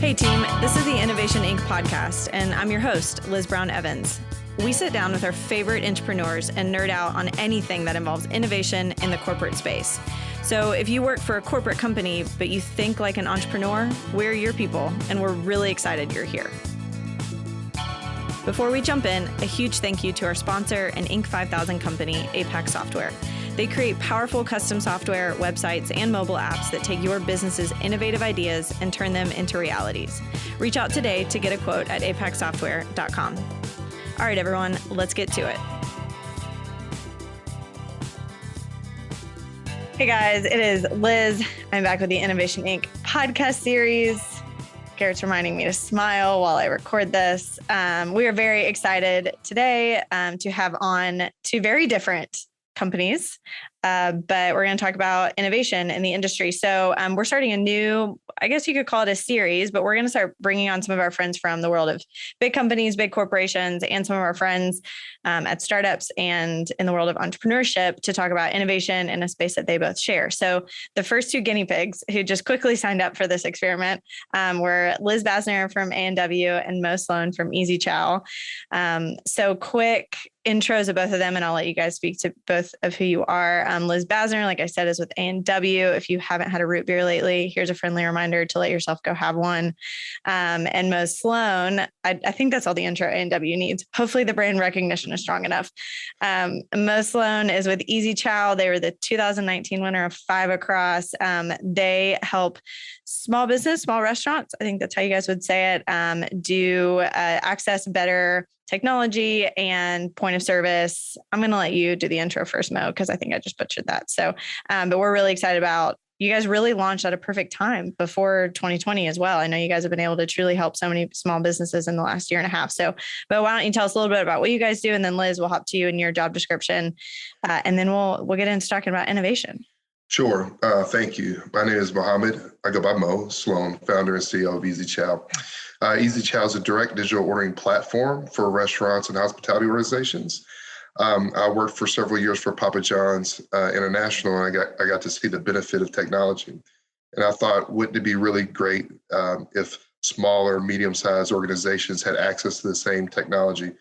Hey team, this is the Innovation Inc. podcast, and I'm your host, Liz Brown Evans. We sit down with our favorite entrepreneurs and nerd out on anything that involves innovation in the corporate space. So if you work for a corporate company, but you think like an entrepreneur, we're your people, and we're really excited you're here. Before we jump in, a huge thank you to our sponsor and Inc. 5000 company, Apex Software. They create powerful custom software, websites, and mobile apps that take your business's innovative ideas and turn them into realities. Reach out today to get a quote at apexsoftware.com. All right, everyone, let's get to it. Hey guys, it is Liz. I'm back with the Innovation Inc. podcast series. Garrett's reminding me to smile while I record this. We are very excited today to have on two very different companies, but we're going to talk about innovation in the industry. So we're starting a new, I guess you could call it a series, but we're going to start bringing on some of our friends from the world of big companies, big corporations, and some of our friends at startups and in the world of entrepreneurship to talk about innovation in a space that they both share. So the first two guinea pigs who just quickly signed up for this experiment were Liz Basner from A&W and Mo Sloan from Easy Chow. So quick intros of both of them, and I'll let you guys speak to both of who you are. Liz Basner, like I said, is with A&W. If you haven't had a root beer lately, here's a friendly reminder to let yourself go have one. And Mo Sloan, I think that's all the intro A&W needs. Hopefully the brand recognition is strong enough. Mo Sloan is with Easy Chow. They were the 2019 winner of 5 Across. They help small business, small restaurants, I think that's how you guys would say it, do access better technology and point of service. I'm going to let you do the intro first, Mo, because I think I just butchered that. So, but we're really excited about, you guys really launched at a perfect time before 2020 as well. I know you guys have been able to truly help so many small businesses in the last year and a half. So, but why don't you tell us a little bit about what you guys do? And then Liz, we'll hop to you in your job description. And then we'll get into talking about innovation. Sure. Thank you. My name is Mohammed. I go by Mo Sloan, founder and CEO of Easy Chow. Easy Chow is a direct digital ordering platform for restaurants and hospitality organizations. I worked for several years for Papa John's International, and I got to see the benefit of technology. And I thought, wouldn't it be really great if smaller, medium-sized organizations had access to the same technology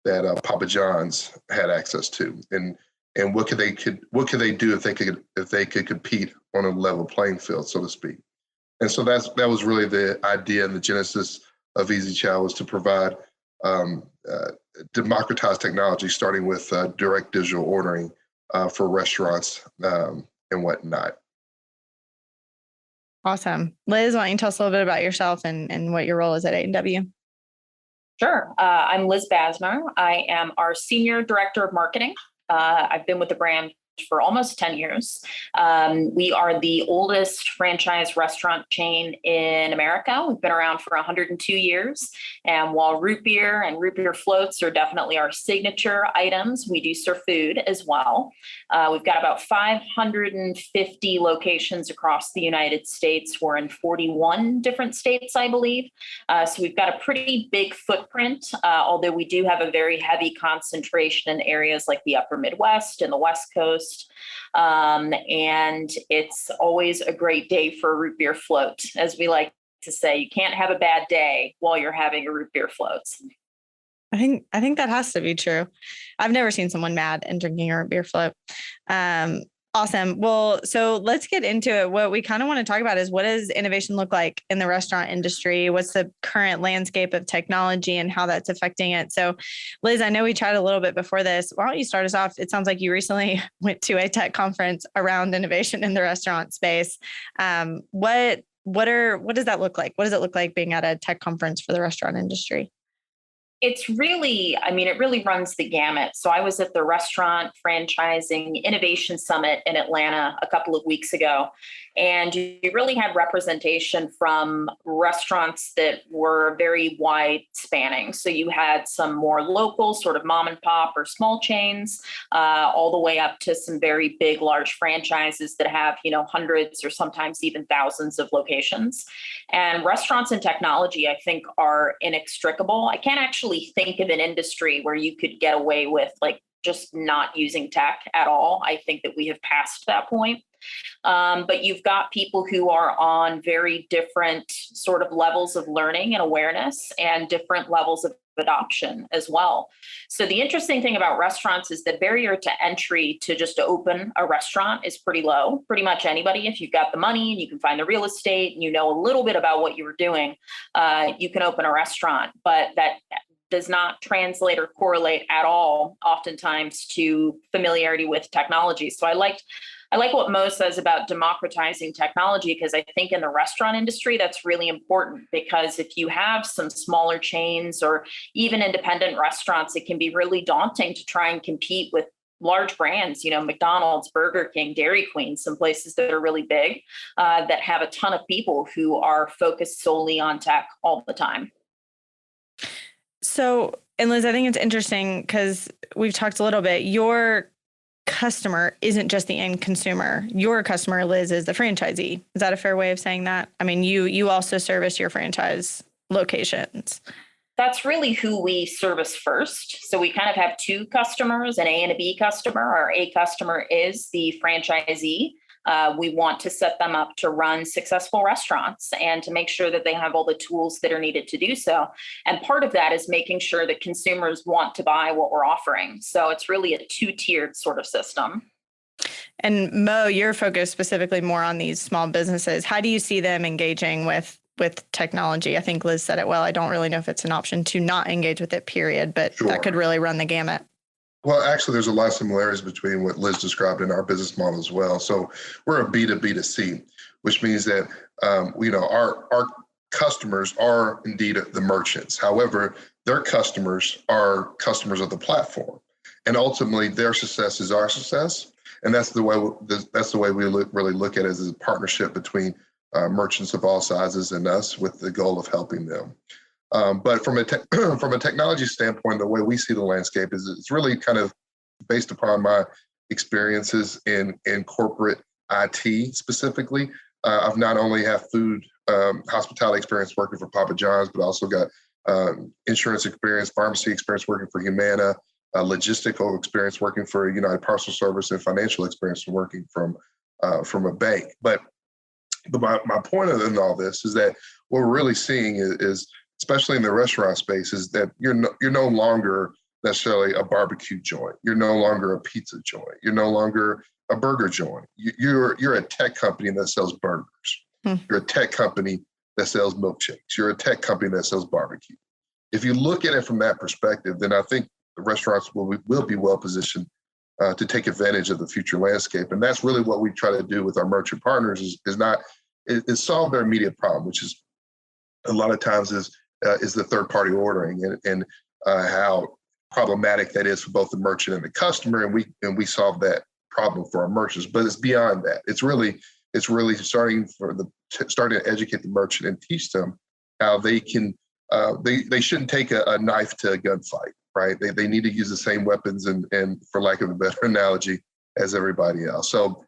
that Papa John's had access to? And what could they do if they could compete on a level playing field, so to speak? And so that was really the idea and the genesis of Easy Chow, was to provide democratized technology, starting with direct digital ordering for restaurants and whatnot. Awesome. Liz, why don't you tell us a little bit about yourself and what your role is at A&W? Sure. I'm Liz Basner. I am our Senior Director of Marketing. I've been with the brand for almost 10 years. We are the oldest franchise restaurant chain in America. We've been around for 102 years. And while root beer and root beer floats are definitely our signature items, we do serve food as well. We've got about 550 locations across the United States. We're in 41 different states, I believe. So we've got a pretty big footprint, although we do have a very heavy concentration in areas like the upper Midwest and the West Coast. And it's always a great day for a root beer float. As we like to say, you can't have a bad day while you're having a root beer float. I think that has to be true. I've never seen someone mad and drinking a root beer float. Awesome. Well, so let's get into it. What we kind of want to talk about is, what does innovation look like in the restaurant industry? What's the current landscape of technology and how that's affecting it? So Liz, I know we chatted a little bit before this. Why don't you start us off? It sounds like you recently went to a tech conference around innovation in the restaurant space. What does that look like? What does it look like being at a tech conference for the restaurant industry? It's really, it really runs the gamut. So I was at the Restaurant Franchising Innovation Summit in Atlanta a couple of weeks ago, and you really had representation from restaurants that were very wide spanning. So you had some more local, sort of mom and pop or small chains, all the way up to some very big, large franchises that have, hundreds or sometimes even thousands of locations. And restaurants and technology, I think, are inextricable. I can't actually think of an industry where you could get away with like just not using tech at all. I think that we have passed that point. But you've got people who are on very different sort of levels of learning and awareness and different levels of adoption as well. So the interesting thing about restaurants is the barrier to entry to just open a restaurant is pretty low. Pretty much anybody, if you've got the money and you can find the real estate and you know a little bit about what you were doing, you can open a restaurant. But that does not translate or correlate at all, oftentimes, to familiarity with technology. So I like what Mo says about democratizing technology, because I think in the restaurant industry, that's really important, because if you have some smaller chains or even independent restaurants, it can be really daunting to try and compete with large brands, McDonald's, Burger King, Dairy Queen, some places that are really big, that have a ton of people who are focused solely on tech all the time. So, and Liz, I think it's interesting because we've talked a little bit. Your customer isn't just the end consumer. Your customer, Liz, is the franchisee. Is that a fair way of saying that? I mean, you also service your franchise locations. That's really who we service first. So we kind of have two customers, an A and a B customer. Our A customer is the franchisee. We want to set them up to run successful restaurants and to make sure that they have all the tools that are needed to do so. And part of that is making sure that consumers want to buy what we're offering. So it's really a two-tiered sort of system. And Mo, you're focused specifically more on these small businesses. How do you see them engaging with technology? I think Liz said it well. I don't really know if it's an option to not engage with it, period, but Sure. That could really run the gamut. Well, actually, there's a lot of similarities between what Liz described in our business model as well. So we're a B2B2C, which means that our customers are indeed the merchants. However, their customers are customers of the platform, and ultimately, their success is our success. And that's the way we really look at it, as a partnership between merchants of all sizes and us, with the goal of helping them. But from a technology standpoint, the way we see the landscape is it's really kind of based upon my experiences in corporate IT specifically. I've not only have food hospitality experience working for Papa John's, but also got insurance experience, pharmacy experience working for Humana, logistical experience working for United Parcel Service, and financial experience working from a bank. But my point in all this is that what we're really seeing is especially in the restaurant space, is that you're no longer necessarily a barbecue joint. You're no longer a pizza joint. You're no longer a burger joint. You're a tech company that sells burgers. You're a tech company that sells milkshakes. You're a tech company that sells barbecue. If you look at it from that perspective, then I think the restaurants will be well positioned to take advantage of the future landscape. And that's really what we try to do with our merchant partners is solve their immediate problem, which is a lot of times is the third-party ordering and how problematic that is for both the merchant and the customer, and we solve that problem for our merchants. But it's beyond that. It's really starting to educate the merchant and teach them how they can they shouldn't take a knife to a gunfight, right? They need to use the same weapons and for lack of a better analogy, as everybody else. So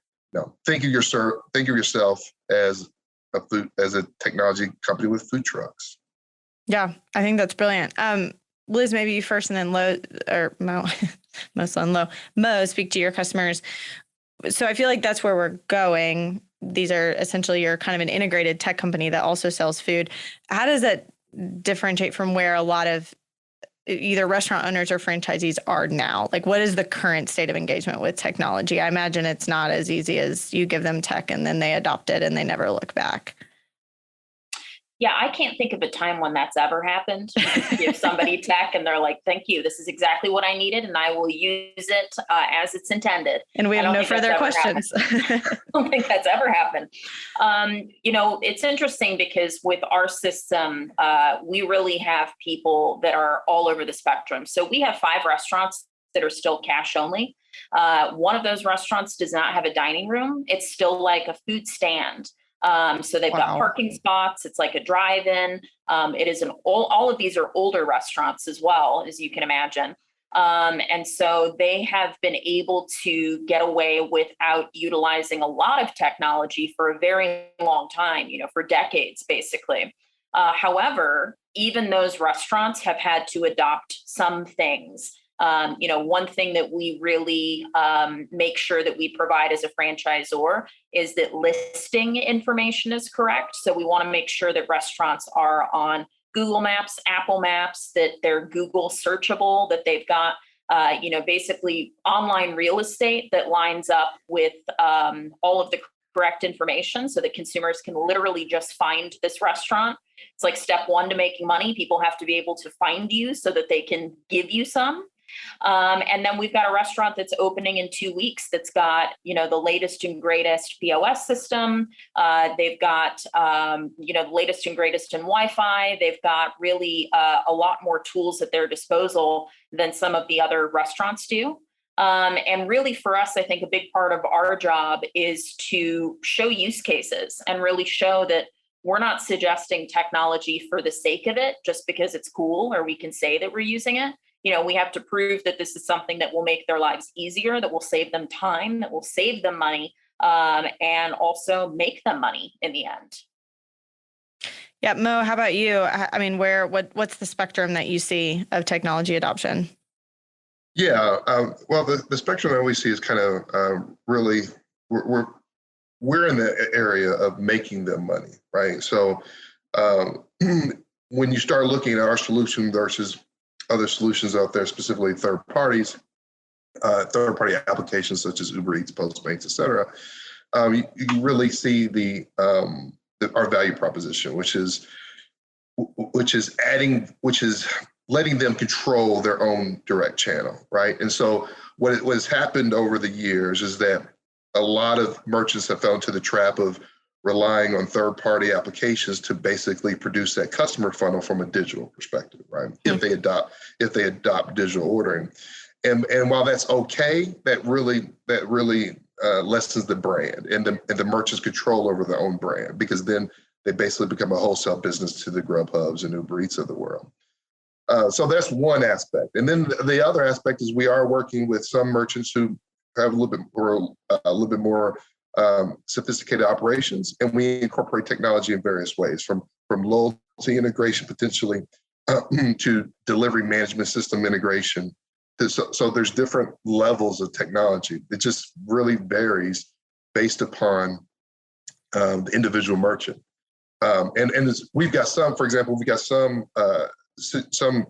think of yourself as a technology company with food trucks. Yeah, I think that's brilliant. Liz, maybe you first, and then Mo, speak to your customers. So I feel like that's where we're going. These are essentially, you're kind of an integrated tech company that also sells food. How does that differentiate from where a lot of either restaurant owners or franchisees are now? Like, what is the current state of engagement with technology? I imagine it's not as easy as you give them tech and then they adopt it and they never look back. Yeah, I can't think of a time when that's ever happened. You give somebody tech and they're like, thank you, this is exactly what I needed and I will use it as it's intended. And we have no further questions. I don't think that's ever happened. It's interesting because with our system, we really have people that are all over the spectrum. So we have 5 restaurants that are still cash only. One of those restaurants does not have a dining room. It's still like a food stand. So they've got parking spots. It's like a drive-in. It is all of these are older restaurants as well, as you can imagine. And so they have been able to get away without utilizing a lot of technology for a very long time, for decades, basically. However, even those restaurants have had to adopt some things. One thing that we really make sure that we provide as a franchisor is that listing information is correct. So we want to make sure that restaurants are on Google Maps, Apple Maps, that they're Google searchable, that they've got basically online real estate that lines up with all of the correct information so that consumers can literally just find this restaurant. It's like step one to making money. People have to be able to find you so that they can give you some. And then we've got a restaurant that's opening in 2 weeks that's got, the latest and greatest POS system. They've got, the latest and greatest in Wi-Fi. They've got really a lot more tools at their disposal than some of the other restaurants do. And really for us, I think a big part of our job is to show use cases and really show that we're not suggesting technology for the sake of it, just because it's cool or we can say that we're using it. We have to prove that this is something that will make their lives easier, that will save them time, that will save them money, and also make them money in the end. Yeah, Mo, how about you? I mean, what's the spectrum that you see of technology adoption? Yeah, well, the spectrum that we see is kind of really we're in the area of making them money, right? So when you start looking at our solution versus other solutions out there, specifically third-party applications such as Uber Eats, Postmates, et cetera, you really see our value proposition, which is letting them control their own direct channel, right? And so what has happened over the years is that a lot of merchants have fell into the trap of relying on third-party applications to basically produce that customer funnel from a digital perspective, right? Mm-hmm. If they adopt digital ordering, and while that's okay, that really lessens the brand and the merchant's control over their own brand, because then they basically become a wholesale business to the Grubhubs and Uber Eats of the world. So that's one aspect, and then the other aspect is we are working with some merchants who have a little bit more sophisticated operations, and we incorporate technology in various ways, from loyalty integration potentially to delivery management system integration. So there's different levels of technology. It just really varies based upon the individual merchant. And we've got some, for example, some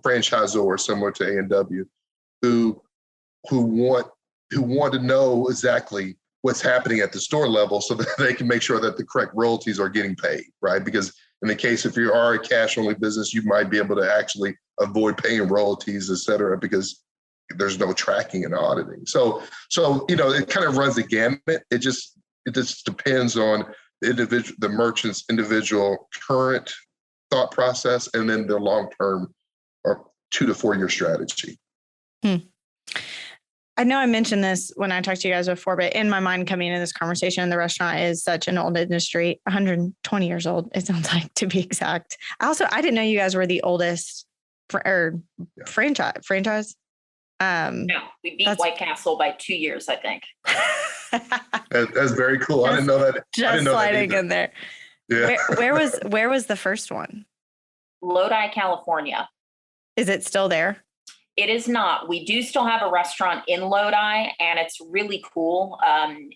franchisors similar to A&W who want to know exactly what's happening at the store level so that they can make sure that the correct royalties are getting paid, right? Because in the case, if you are a cash-only business, you might be able to actually avoid paying royalties, et cetera, because there's no tracking and auditing. So it kind of runs the gamut. It just depends on the merchant's individual current thought process and then their long-term or 2 to 4 year strategy. I know I mentioned this when I talked to you guys before, but in my mind coming into this conversation, the restaurant is such an old industry, 120 years old, it sounds like, to be exact. I didn't know you guys were the oldest franchise. No, we beat White Castle by 2 years, I think. That's very cool. I didn't know that. Just sliding in there. Yeah. Where was the first one? Lodi, California. Is it still there? It is not. We do still have a restaurant in Lodi, and it's really cool.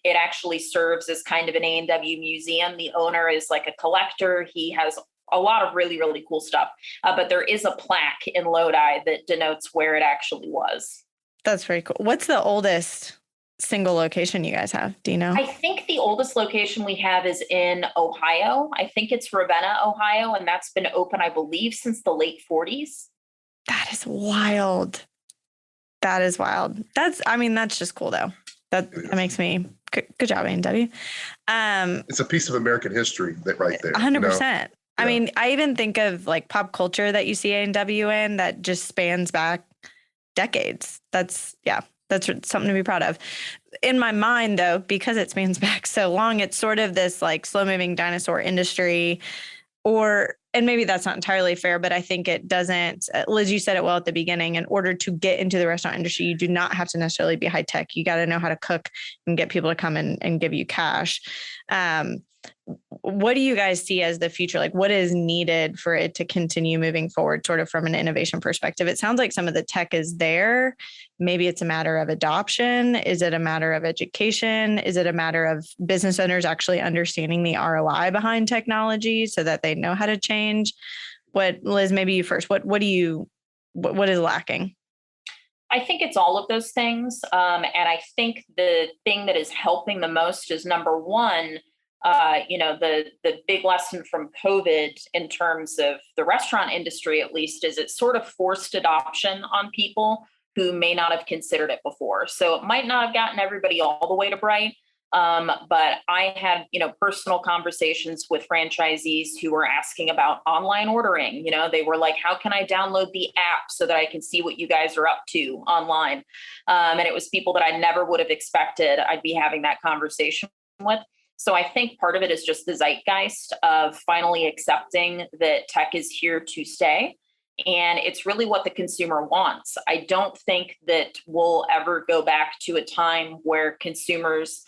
It actually serves as kind of an A&W museum. The owner is like a collector. He has a lot of really, really cool stuff. But there is a plaque in Lodi that denotes where it actually was. That's very cool. What's the oldest single location you guys have? Do you know? I think the oldest location we have is in Ohio. I think it's Ravenna, Ohio, and that's been open, I believe, since the late 40s. That is wild. That's just cool though. That makes me good job, A&W. It's a piece of American history that right there. 100%. Yeah. I mean, I even think of like pop culture that you see A&W in that just spans back decades. That's something to be proud of. In my mind though, because it spans back so long, it's sort of this like slow moving dinosaur industry, and maybe that's not entirely fair, but I think it doesn't. Liz, you said it well at the beginning. In order to get into the restaurant industry, you do not have to necessarily be high tech. You got to know how to cook and get people to come and give you cash. what do you guys see as the future? Like, what is needed for it to continue moving forward, sort of from an innovation perspective? It sounds like some of the tech is there. Maybe it's a matter of adoption. Is it a matter of education? Is it a matter of business owners actually understanding the ROI behind technology so that they know how to change? Liz, maybe you first. What is lacking? I think it's all of those things. And I think the thing that is helping the most is, number one, the big lesson from COVID in terms of the restaurant industry, at least, is it sort of forced adoption on people who may not have considered it before. So it might not have gotten everybody all the way to Bright. But I had, personal conversations with franchisees who were asking about online ordering. They were like, how can I download the app so that I can see what you guys are up to online? And it was people that I never would have expected I'd be having that conversation with. So I think part of it is just the zeitgeist of finally accepting that tech is here to stay. And it's really what the consumer wants. I don't think that we'll ever go back to a time where consumers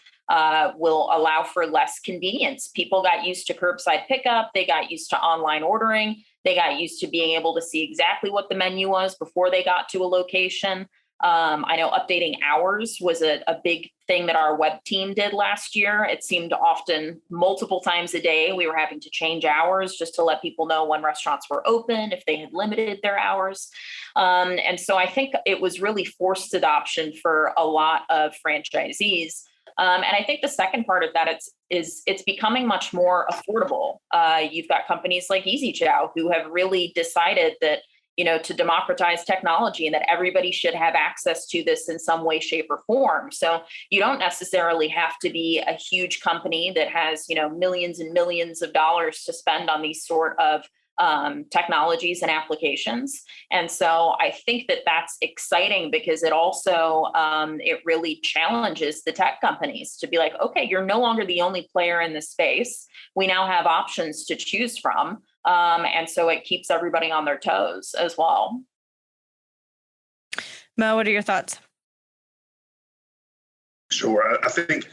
will allow for less convenience. People got used to curbside pickup. They got used to online ordering. They got used to being able to see exactly what the menu was before they got to a location. I know updating hours was a big thing that our web team did last year. It seemed often multiple times a day we were having to change hours just to let people know when restaurants were open, if they had limited their hours. And so I think it was really forced adoption for a lot of franchisees. And I think the second part of that it's becoming much more affordable. You've got companies like Easy Chow who have really decided that, to democratize technology and that everybody should have access to this in some way, shape, or form. So you don't necessarily have to be a huge company that has, millions and millions of dollars to spend on these sort of technologies and applications. And so I think that that's exciting because it also, it really challenges the tech companies to be like, okay, you're no longer the only player in this space. We now have options to choose from. And so it keeps everybody on their toes as well. Mo, what are your thoughts? Sure. I think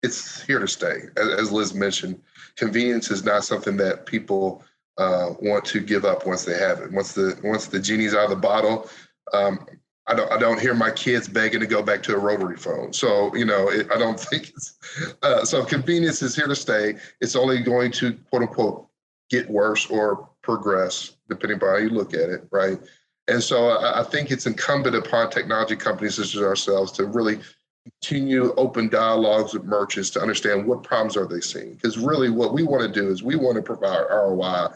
it's here to stay. As Liz mentioned, convenience is not something that people want to give up once they have it. Once the genie's out of the bottle, I don't hear my kids begging to go back to a rotary phone. So I don't think it's so. Convenience is here to stay. It's only going to quote unquote get worse or progress depending on how you look at it, right? And so I think it's incumbent upon technology companies such as ourselves to really continue open dialogues with merchants to understand what problems are they seeing. Because really what we want to do is we want to provide ROI.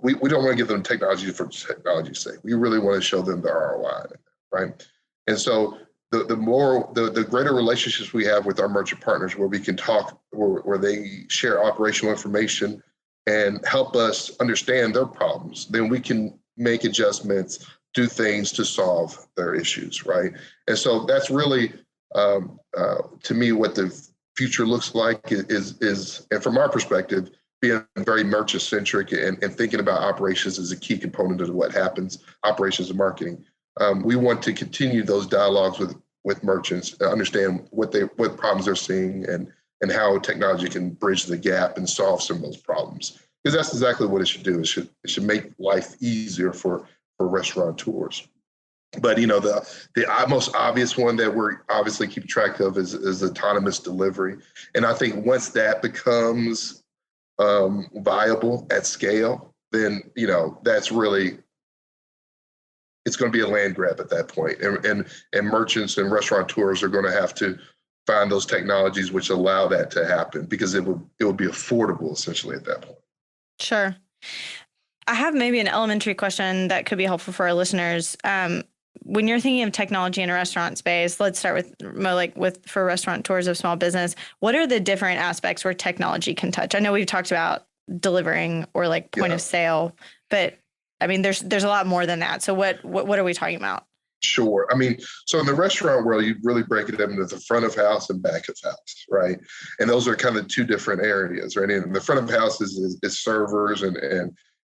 We don't want to give them technology for technology's sake. We really want to show them the ROI, right? And so the greater relationships we have with our merchant partners where we can talk, where they share operational information and help us understand their problems, then we can make adjustments, do things to solve their issues, right? And so that's really, to me, what the future looks like is, and from our perspective, being very merchant-centric and thinking about operations as a key component of what happens, operations and marketing. We want to continue those dialogues with merchants to understand what problems they're seeing and how technology can bridge the gap and solve some of those problems. Because that's exactly what it should do. It should make life easier for restaurateurs. But the most obvious one that we're obviously keeping track of is autonomous delivery. And I think once that becomes viable at scale, then that's really, it's going to be a land grab at that point. And merchants and restaurateurs are going to have to find those technologies which allow that to happen because it will be affordable essentially at that point. Sure. I have maybe an elementary question that could be helpful for our listeners. When you're thinking of technology in a restaurant space, let's start with for restaurateurs of small business. What are the different aspects where technology can touch? I know we've talked about delivering or point of sale, but I mean, there's a lot more than that. So what are we talking about? Sure. I mean, so in the restaurant world, you really break it into the front of house and back of house, right? And those are kind of two different areas, right? And the front of house is servers and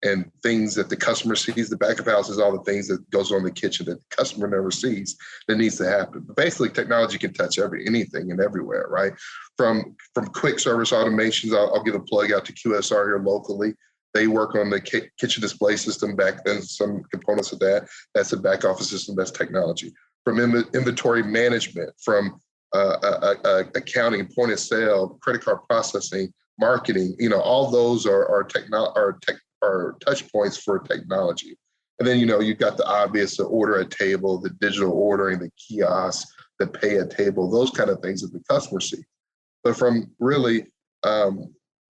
and things that the customer sees. The back of house is all the things that goes on in the kitchen that the customer never sees that needs to happen. But basically, technology can touch anything and everywhere, right? From quick service automations, I'll give a plug out to QSR here locally. They work on the kitchen display system back then, some components of that. That's a back office system, that's technology. From inventory management, from accounting, point of sale, credit card processing, marketing, all those are touch points for technology. And then, you've got the obvious, the order at table, the digital ordering, the kiosks, the pay at table, those kind of things that the customer sees. But from really,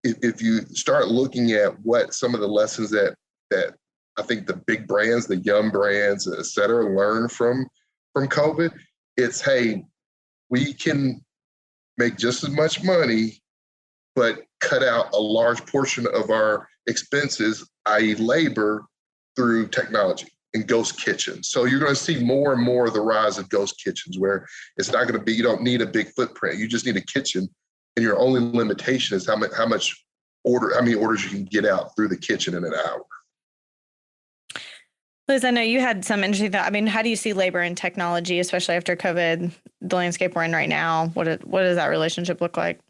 if you start looking at what some of the lessons that I think the big brands, the Yum brands, et cetera, learn from COVID, it's, hey, we can make just as much money, but cut out a large portion of our expenses, i.e. labor, through technology and ghost kitchens. So you're going to see more and more of the rise of ghost kitchens, where it's not going to be, you don't need a big footprint. You just need a kitchen, and your only limitation is how many orders you can get out through the kitchen in an hour. Liz, I know you had some interesting thought. I mean, how do you see labor and technology, especially after COVID, the landscape we're in right now? What does that relationship look like?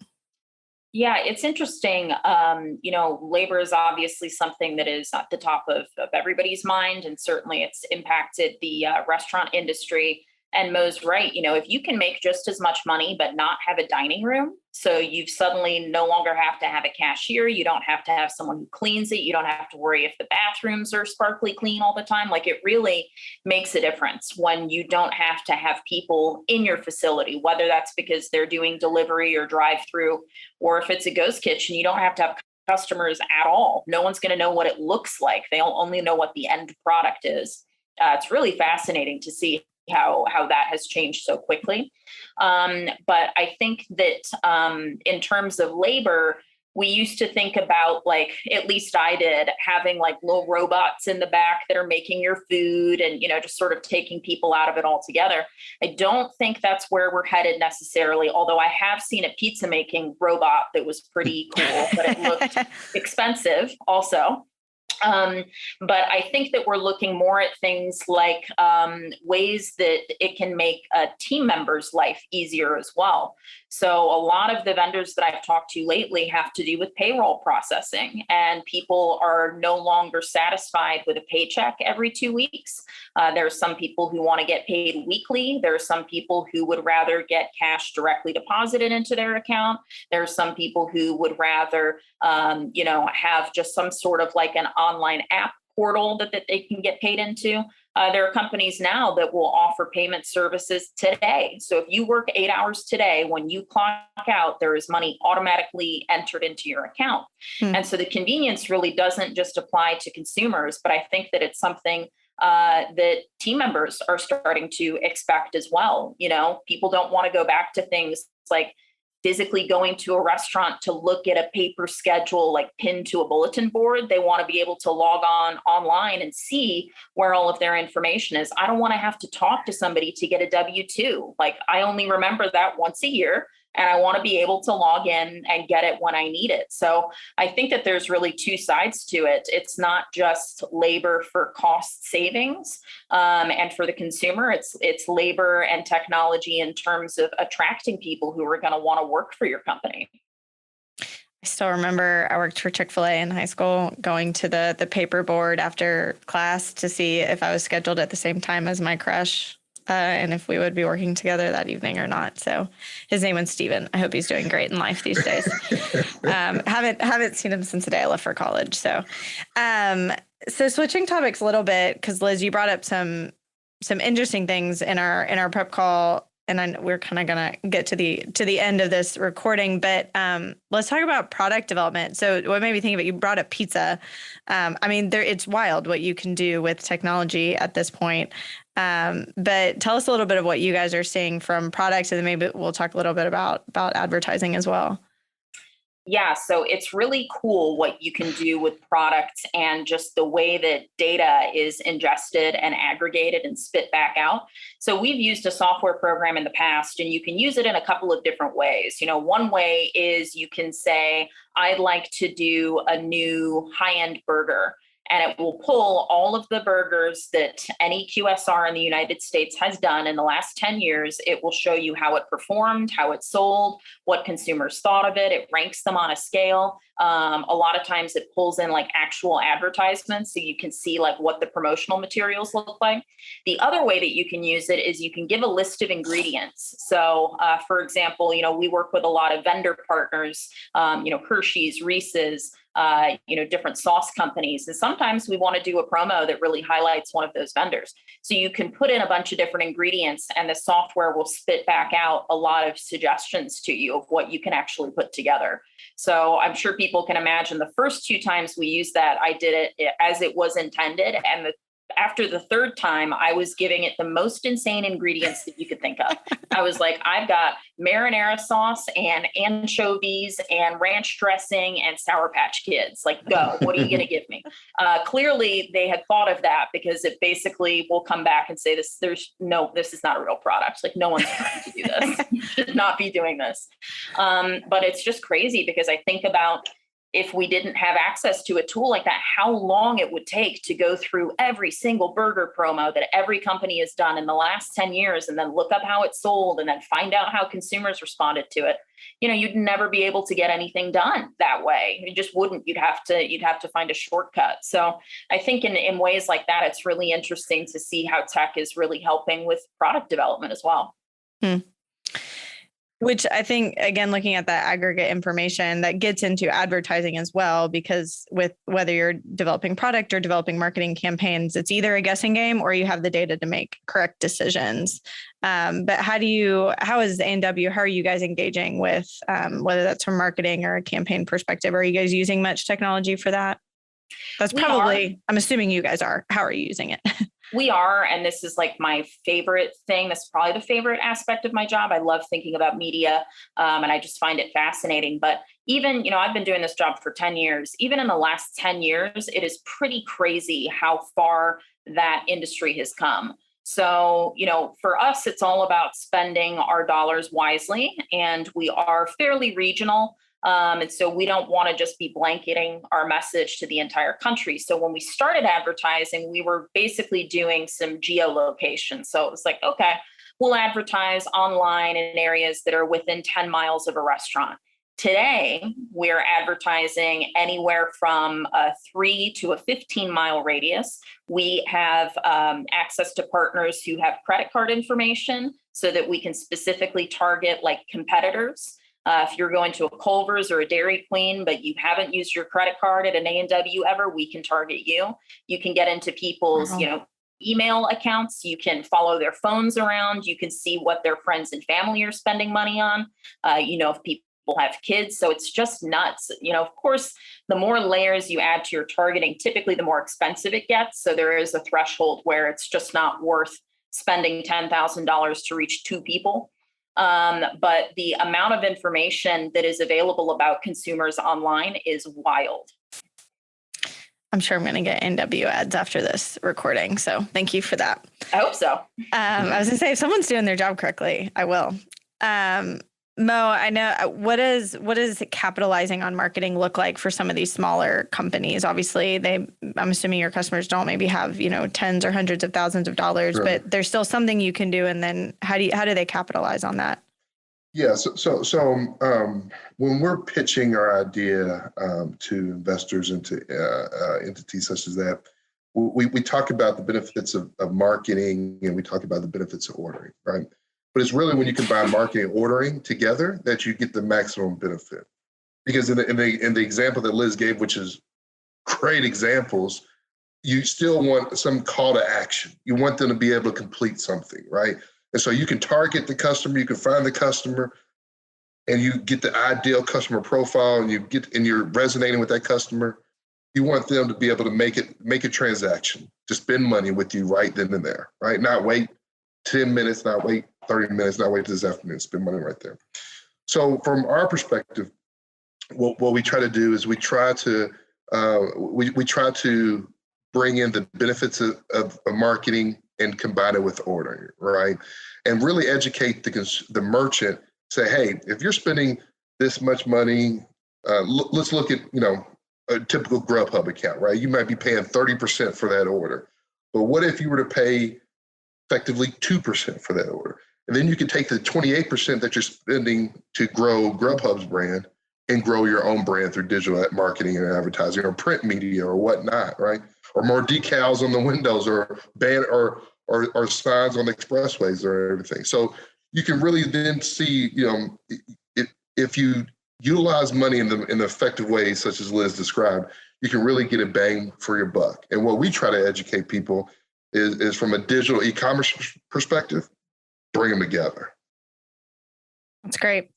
Yeah, it's interesting. Labor is obviously something that is at the top of everybody's mind, and certainly it's impacted the restaurant industry. And Mo's right. If you can make just as much money but not have a dining room, so you suddenly no longer have to have a cashier, you don't have to have someone who cleans it, you don't have to worry if the bathrooms are sparkly clean all the time. Like, it really makes a difference when you don't have to have people in your facility, whether that's because they're doing delivery or drive-through, or if it's a ghost kitchen, you don't have to have customers at all. No one's going to know what it looks like. They'll only know what the end product is. It's really fascinating to see how that has changed so quickly. But I think that in terms of labor, we used to think about, like, at least I did, having like little robots in the back that are making your food and, just sort of taking people out of it altogether. I don't think that's where we're headed necessarily, although I have seen a pizza making robot that was pretty cool, but it looked expensive also. But I think that we're looking more at things like ways that it can make a team member's life easier as well. So a lot of the vendors that I've talked to lately have to do with payroll processing, and people are no longer satisfied with a paycheck every 2 weeks. There are some people who want to get paid weekly. There are some people who would rather get cash directly deposited into their account. There are some people who would rather, have just some sort of like an online app portal that they can get paid into. There are companies now that will offer payment services today. So if you work 8 hours today, when you clock out, there is money automatically entered into your account. And so the convenience really doesn't just apply to consumers, but I think that it's something that team members are starting to expect as well. People don't want to go back to things like physically going to a restaurant to look at a paper schedule, like pinned to a bulletin board. They want to be able to log on online and see where all of their information is. I don't want to have to talk to somebody to get a W-2. Like, I only remember that once a year, and I want to be able to log in and get it when I need it. So I think that there's really two sides to it. It's not just labor for cost savings and for the consumer. It's labor and technology in terms of attracting people who are going to want to work for your company. I still remember I worked for Chick-fil-A in high school, going to the paper board after class to see if I was scheduled at the same time as my crush. And if we would be working together that evening or not. So his name was Steven. I hope he's doing great in life these days. Haven't seen him since the day I left for college. So switching topics a little bit, because Liz, you brought up some interesting things in our prep call, and we're kind of gonna get to the end of this recording, but let's talk about product development. So what made me think of it, you brought up pizza. It's wild what you can do with technology at this point. But tell us a little bit of what you guys are seeing from products, and then maybe we'll talk a little bit about advertising as well. Yeah, so it's really cool what you can do with products and just the way that data is ingested and aggregated and spit back out. So we've used a software program in the past, and you can use it in a couple of different ways. One way is you can say, I'd like to do a new high-end burger. and it will pull all of the burgers that any QSR in the United States has done in the last 10 years. It will show you how it performed, how it sold, what consumers thought of it. It ranks them on a scale. A lot of times it pulls in like actual advertisements, so you can see like what the promotional materials look like. The other way that you can use it is you can give a list of ingredients. So for example, we work with a lot of vendor partners, Hershey's, Reese's, different sauce companies. And sometimes we want to do a promo that really highlights one of those vendors. So you can put in a bunch of different ingredients and the software will spit back out a lot of suggestions to you of what you can actually put together. So I'm sure people can imagine the first 2 times we used that, I did it as it was intended. And after the third time, I was giving it the most insane ingredients that you could think of. I was like, I've got marinara sauce and anchovies and ranch dressing and Sour Patch Kids. Like, go. What are you going to give me? Clearly, they had thought of that because it basically will come back and say, this is not a real product. Like, no one's trying to do this. You should not be doing this. But it's just crazy because I think about, if we didn't have access to a tool like that, how long it would take to go through every single burger promo that every company has done in the last 10 years and then look up how it sold and then find out how consumers responded to it. You'd never be able to get anything done that way. You just wouldn't. You'd have to find a shortcut. So I think in ways like that, it's really interesting to see how tech is really helping with product development as well. Which I think, again, looking at that aggregate information, that gets into advertising as well, because with whether you're developing product or developing marketing campaigns, it's either a guessing game or you have the data to make correct decisions. But how is A&W, how are you guys engaging with, whether that's from marketing or a campaign perspective? Are you guys using much technology for that? That's probably, I'm assuming you guys are. How are you using it? We are, and this is like my favorite thing. This is probably the favorite aspect of my job. I love thinking about media, and I just find it fascinating. But even, I've been doing this job for 10 years. Even in the last 10 years, it is pretty crazy how far that industry has come. So, for us, it's all about spending our dollars wisely, and we are fairly regional. And so we don't want to just be blanketing our message to the entire country. So when we started advertising, we were basically doing some geolocation. So it was like, okay, we'll advertise online in areas that are within 10 miles of a restaurant. Today, we're advertising anywhere from a 3 to a 15-mile radius. We have access to partners who have credit card information so that we can specifically target like competitors. If you're going to a Culver's or a Dairy Queen, but you haven't used your credit card at an A&W ever, we can target you. You can get into people's, email accounts. You can follow their phones around. You can see what their friends and family are spending money on. If people have kids. So it's just nuts. Of course, the more layers you add to your targeting, typically the more expensive it gets. So there is a threshold where it's just not worth spending $10,000 to reach 2 people. But the amount of information that is available about consumers online is wild. I'm sure I'm going to get NW ads after this recording. So thank you for that. I hope so. I was going to say, if someone's doing their job correctly, I will. Mo, I know what is capitalizing on marketing look like for some of these smaller companies? Obviously, I'm assuming your customers don't maybe have, tens or hundreds of thousands of dollars, but there's still something you can do. And then how do they capitalize on that? Yeah. So when we're pitching our idea to investors and to entities such as that, we talk about the benefits of marketing, and we talk about the benefits of ordering, right? But it's really when you combine marketing and ordering together that you get the maximum benefit. Because in the example that Liz gave, which is great examples, you still want some call to action. You want them to be able to complete something, right? And so you can target the customer, you can find the customer, and you get the ideal customer profile, and you're resonating with that customer. You want them to be able to make a transaction, to spend money with you right then and there, right? Not wait 10 minutes, not wait 30 minutes, not wait this afternoon, spend money right there. So from our perspective, what we try to do is we try to bring in the benefits of marketing and combine it with ordering, right? And really educate the merchant, say, hey, if you're spending this much money, let's look at, a typical Grubhub account, right? You might be paying 30% for that order. But what if you were to pay effectively 2% for that order? And then you could take the 28% that you're spending to grow Grubhub's brand and grow your own brand through digital marketing and advertising or print media or whatnot, right? Or more decals on the windows or or signs on the expressways or everything. So you can really then see, if you utilize money in the effective ways such as Liz described, you can really get a bang for your buck. And what we try to educate people is from a digital e-commerce perspective, bring them together. That's great.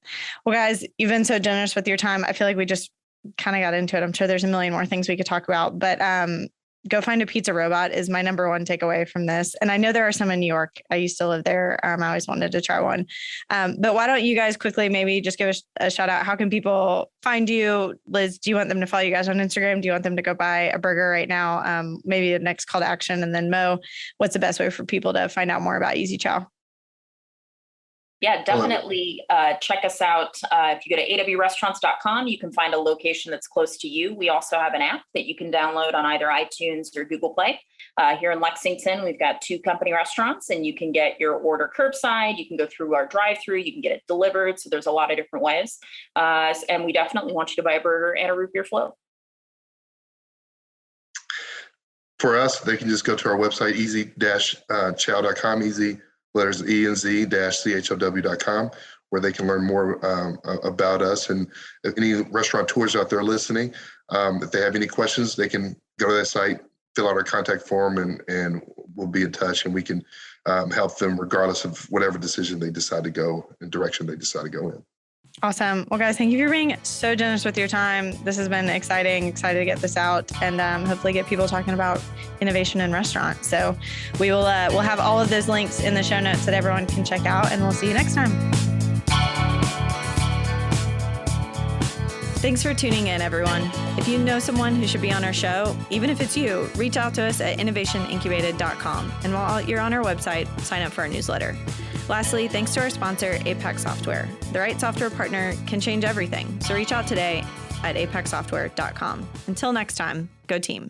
Well, guys, you've been so generous with your time. I feel like we just kind of got into it. I'm sure there's a million more things we could talk about, but go find a pizza robot is my number one takeaway from this. And I know there are some in New York. I used to live there. I always wanted to try one. But why don't you guys quickly maybe just give a shout out? How can people find you? Liz, do you want them to follow you guys on Instagram? Do you want them to go buy a burger right now? Maybe the next call to action. And then Mo, what's the best way for people to find out more about Easy Chow? Yeah, definitely check us out. If you go to awrestaurants.com, you can find a location that's close to you. We also have an app that you can download on either iTunes or Google Play. Here in Lexington, we've got 2 company restaurants, and you can get your order curbside. You can go through our drive-through. You can get it delivered. So there's a lot of different ways. And we definitely want you to buy a burger and a root beer float. For us, they can just go to our website, easy-chow.com, easy letters E and Z -chow.com, where they can learn more about us. And if any restaurateurs out there listening, if they have any questions, they can go to that site, fill out our contact form, and we'll be in touch, and we can help them regardless of whatever decision they decide to go and direction they decide to go in. Awesome. Well, guys, thank you for being so generous with your time. This has been exciting. Excited to get this out and hopefully get people talking about innovation in restaurants. So we'll have all of those links in the show notes that everyone can check out, and we'll see you next time. Thanks for tuning in, everyone. If you know someone who should be on our show, even if it's you, reach out to us at innovationincubated.com. And while you're on our website, sign up for our newsletter. Lastly, thanks to our sponsor, Apex Software. The right software partner can change everything. So reach out today at apexsoftware.com. Until next time, go team.